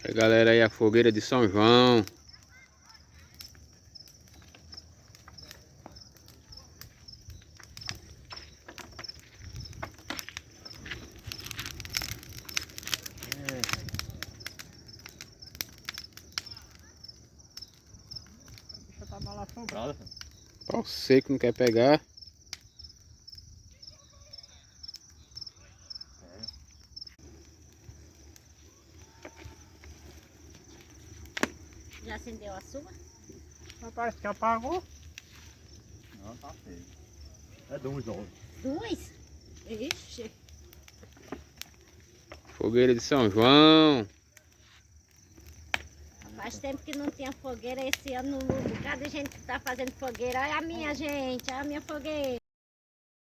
A galera aí, a fogueira de São João. Deixa eu tá mal assombrada. Pau seco, não quer pegar. Já acendeu a sua? Mas parece que apagou. Não, tá feio. É duas horas. Duas? Ixi. Fogueira de São João. Faz tempo que não tinha fogueira. Esse ano, um bocado de gente que tá fazendo fogueira. Olha a minha, gente. Olha a minha fogueira.